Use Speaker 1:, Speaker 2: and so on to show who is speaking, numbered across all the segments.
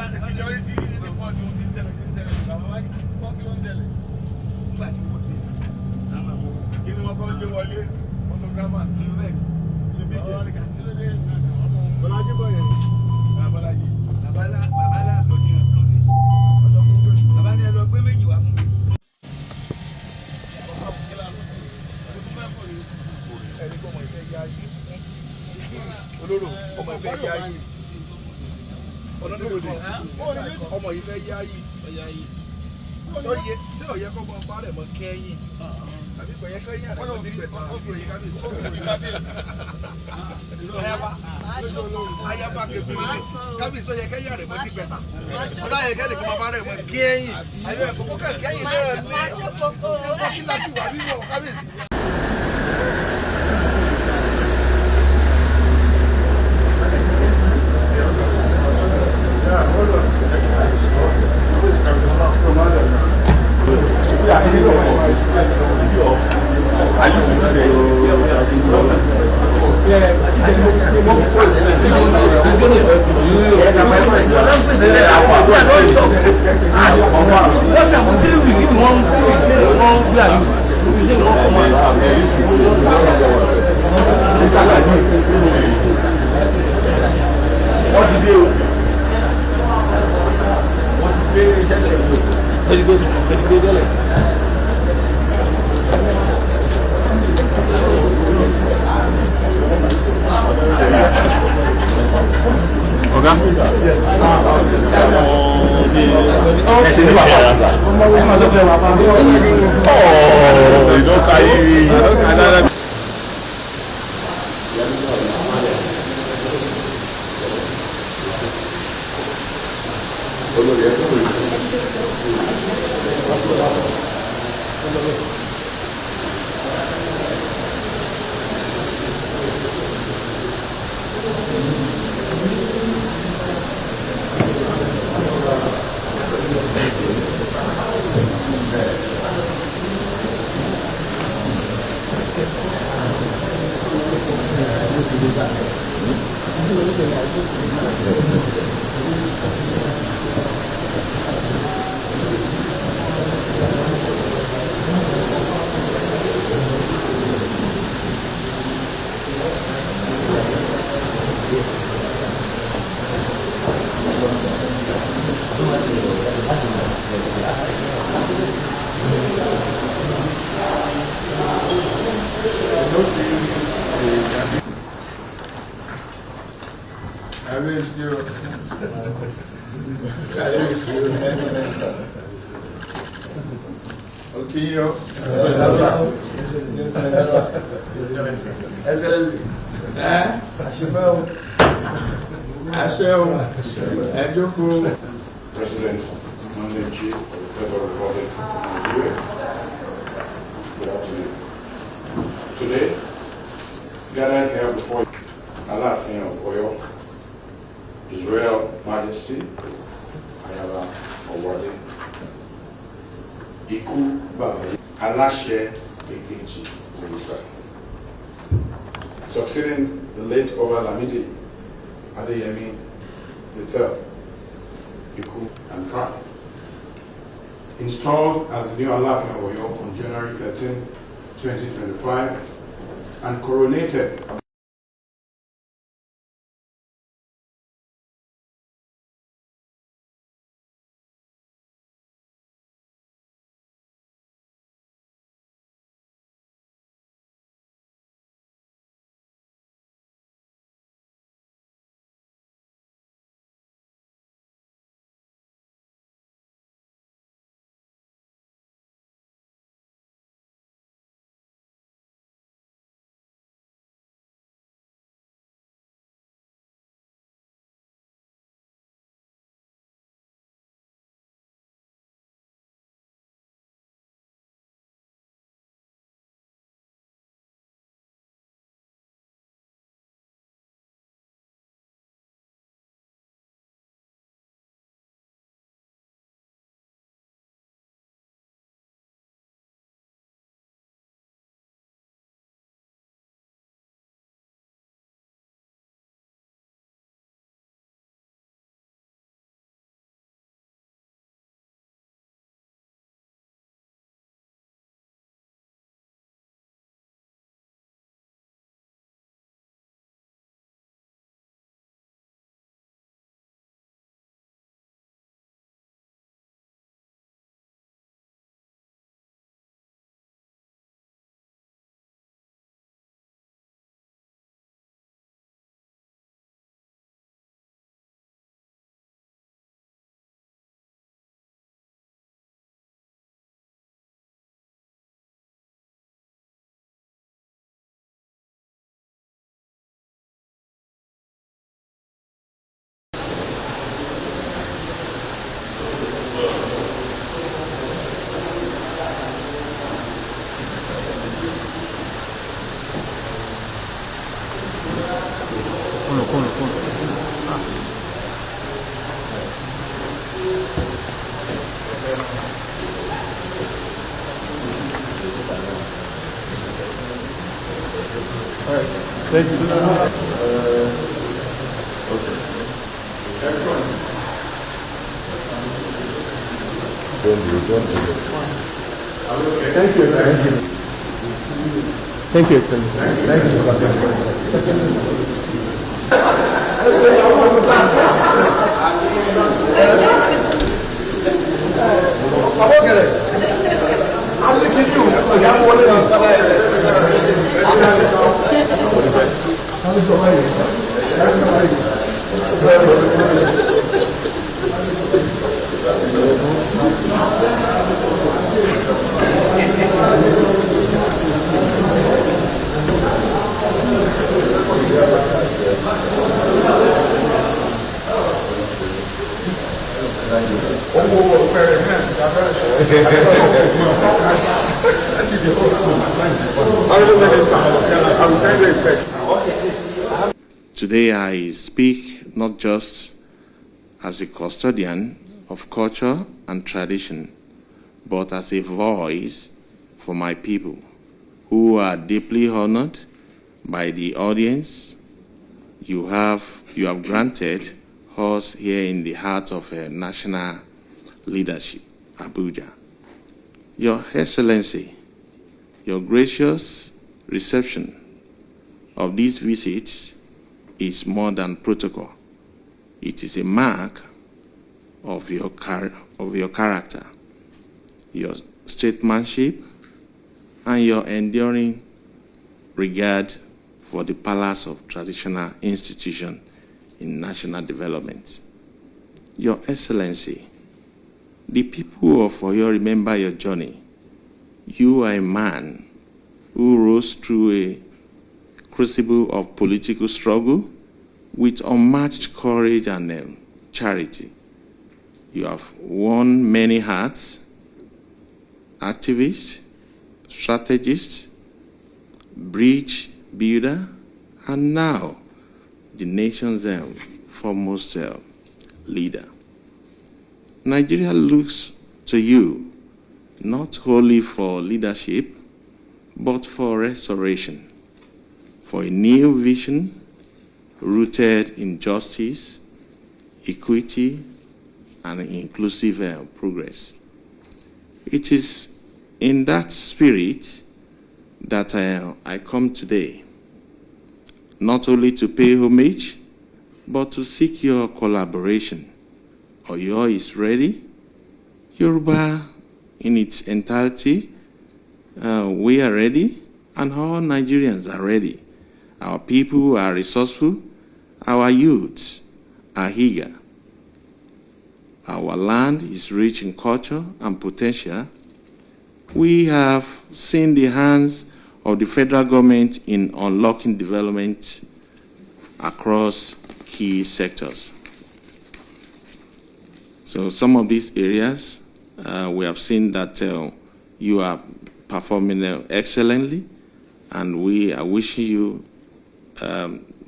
Speaker 1: security ní pọ́ọ̀tù ti ń ṣẹlẹ̀ àwọn wáyé pọ́ọ̀tù ló ń ṣẹlẹ̀. Nígbà tí wọ́n dé àwọn àwọn kí ni wọ́n kọ́ gbé wọlé photographer. Ṣé bí jẹ́ Bọ́lájí bọ̀ yẹn? Bọ́lájí. Bàbá lọ ní ọkàn ní sí. Bàbá ní ẹ lọ gbé méjì wá fún mi. Ẹni kọ́ ọmọ ìfẹ́ yá yí. Olóró ọmọ ìfẹ́ yá yí. Ọmọ ìfẹ́ yá yí. Ṣé ọ̀yẹ́ kọ́ bọ́ parẹ́ mọ́ kẹ́yìn? Àbí kò yẹ kẹ́yìn àrẹ mọ́ nígbẹ̀ta àbí òye kábíyèsí? Ayaba kebiri kábíyèsí ọ̀yẹ́ kẹ́yìn àrẹ mọ́ nígbẹ̀ta. Ọ̀dà yẹ kẹ́yìn kọ́ bọ́ parẹ́ mọ́ kẹ́yìn. Ayọ̀ ẹ̀kọ́ kọ́ kẹ́yìn náà ní ẹ̀kọ́ sí láti wà bíbọ̀ kábíyèsí.
Speaker 2: Excellency.
Speaker 3: President and Chief of the Federal Republic of Nigeria. Good afternoon. Today, gathered here before you, Alaafin of Oyo, His Royal Majesty Ayaba Owode, Iku Babayi, Alashe Ekeji Olisa, succeeding the late Obalamidi Adeyemi III, Iku and Pride, installed as the new Alaafin of Oyo on January 13, 2025, and coronated
Speaker 2: Thank you. Okay. Thank you. Thank you. Thank you. Thank
Speaker 4: Today I speak not just as a custodian of culture and tradition, but as a voice for my people who are deeply honored by the audience you have granted us here in the heart of national leadership, Abuja. Your Excellency, your gracious reception of these visits is more than protocol. It is a mark of your character, your statesmanship, and your enduring regard for the pillars of traditional institution in national development. Your Excellency, the people of Oyo remember your journey. You are a man who rose through a crucible of political struggle with unmatched courage and charity. You have won many hearts, activist, strategist, bridge builder, and now the nation's foremost leader. Nigeria looks to you not only for leadership, but for restoration, for a new vision rooted in justice, equity, and inclusive progress. It is in that spirit that I come today, not only to pay homage, but to seek your collaboration. Oyo is ready. Yoruba in its entirety, we are ready, and all Nigerians are ready. Our people are resourceful. Our youths are eager. Our land is rich in culture and potential. We have seen the hands of the federal government in unlocking development across key sectors. So some of these areas, we have seen that you are performing excellently, and we are wishing you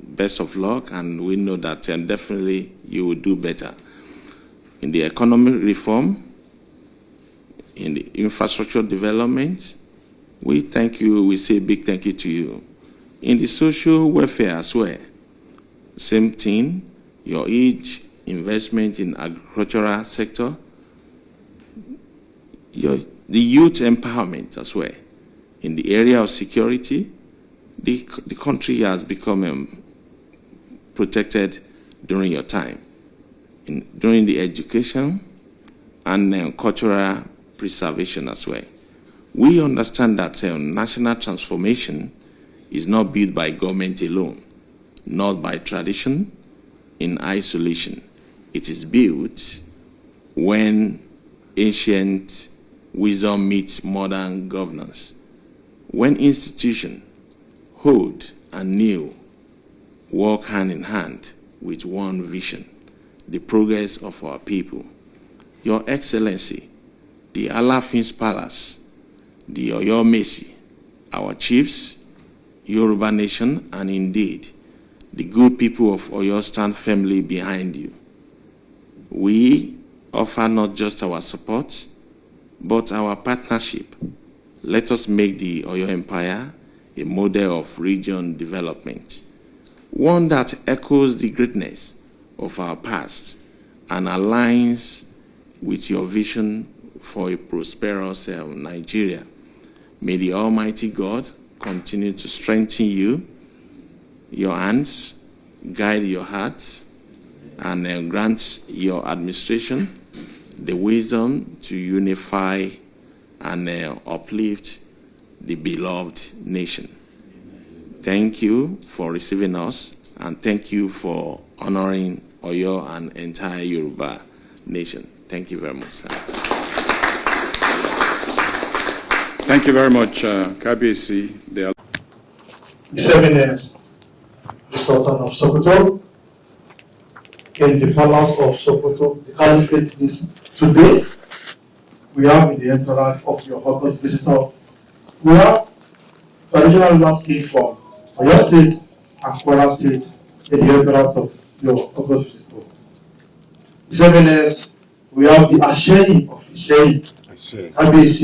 Speaker 4: best of luck, and we know that definitely you will do better. In the economic reform, in the infrastructure development, we thank you, we say a big thank you to you. In the social welfare as well, same thing, your huge investment in agricultural sector, the youth empowerment as well. In the area of security, the country has become protected during your time. During the education and cultural preservation as well. We understand that national transformation is not built by government alone, not by tradition in isolation. It is built when ancient wisdom meets modern governance. When institution, old and new, work hand in hand with one vision, the progress of our people. Your Excellency, the Alafin's Palace, the Oyo Mesi, our chiefs, Yoruba Nation, and indeed, the good people of Oyo stand firmly behind you. We offer not just our support, but our partnership. Let us make the Oyo Empire a model of region development, one that echoes the greatness of our past and aligns with your vision for a prosperous Nigeria. May the Almighty God continue to strengthen you, your hands, guide your hearts, and grant your administration the wisdom to unify and uplift the beloved nation. Thank you for receiving us, and thank you for honoring Oyo and entire Yoruba nation. Thank you very much, sir.
Speaker 3: Thank you very much, KBC.
Speaker 5: His Eminence, the Sultan of Sokoto, in the palace of Sokoto. The Caliphate is today. We have in the entourage of your August visitor, we have traditional rulers king from Oyo State and Kwara State in the entourage of your August visitor. His Eminence, we have the Asheni of Isheni. KBC.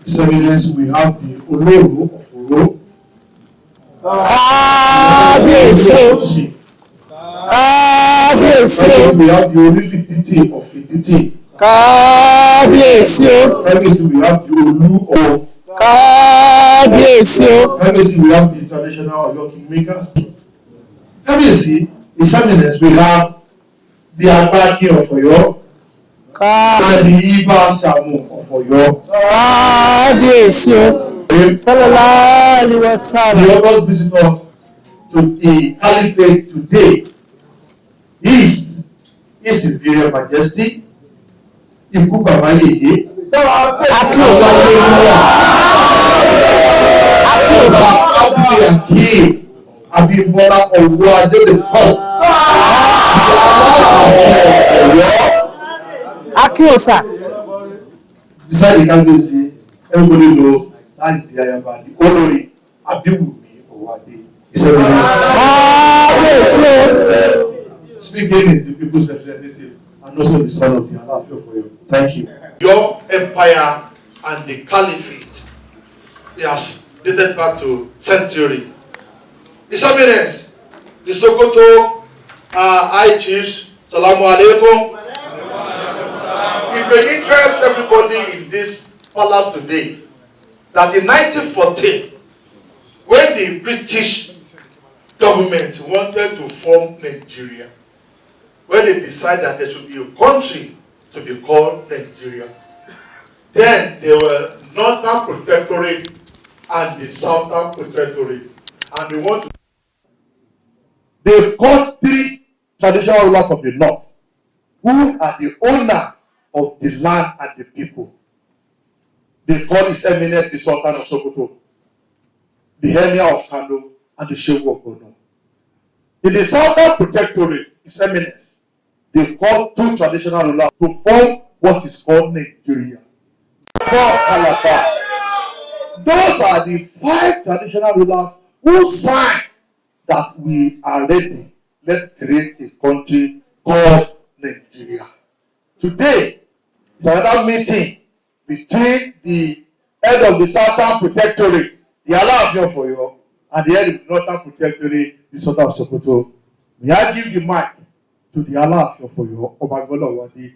Speaker 5: His Eminence, we have the Oloro of Oro. We have the Olufiditi of Fiditi. We have the Olu of we have the traditional Oyo Kingmakers. His Eminence, we have the Agbaki of Oyo and the Iba Shamu of Oyo. The August visitor to the Caliphate today is His Imperial Majesty Iku Babayeye Abimbola Oluwade the first. Beside the candidacy, everybody knows that is the Ayaba, the Olori Abibumi Owade. Speaking is the people's representative and also the son of the Alafia for you. Thank you. Your empire and the Caliphate, they are dated back to century. His Eminence, the Sokoto High Chiefs, Salamu Alaikum. It may interest everybody in this palace today that in 1914, when the British government wanted to form Nigeria, when they decided that there should be a country to be called Nigeria, then there were Northern Protectorate and the Southern Protectorate, and they want to. They called three traditional rulers of the North, who are the owner of the land and the people. They call His Eminence the Sultan of Sokoto, the Emir of Kano, and the Sheikh of Bono. In the Southern Protectorate, His Eminence, they call two traditional rulers to form what is called Nigeria. Those are the 5 traditional rulers who signed that we are ready. Let's create a country called Nigeria. Today is another meeting between the head of the Southern Protectorate, the Alafia for you, and the head of the Northern Protectorate, the Sultan of Sokoto. May I give the mic to the Alafia for you, Obagbola Wadi.